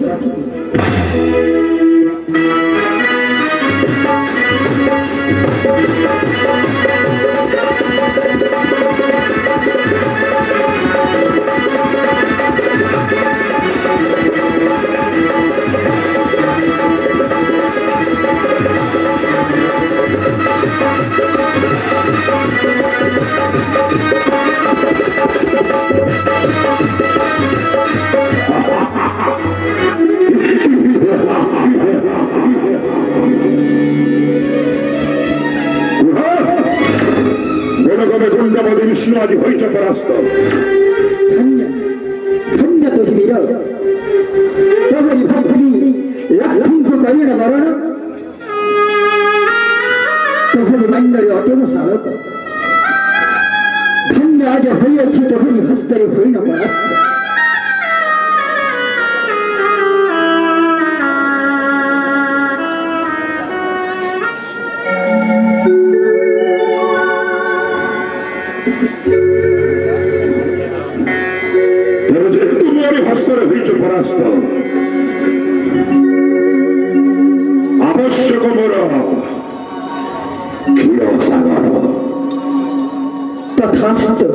ସାଥୀ विष्णु आदि होइच परास्त धन्य धन्य तो वीर तोहरी भक्ति लक्ष्मीको करिण वरण तोहरी मण्डले अटेन साधक धन्य आज होइछि तोहरी हस्तरे होइन परास्त परास्त आवश्यक मोर क्षीर सागर तथास्तु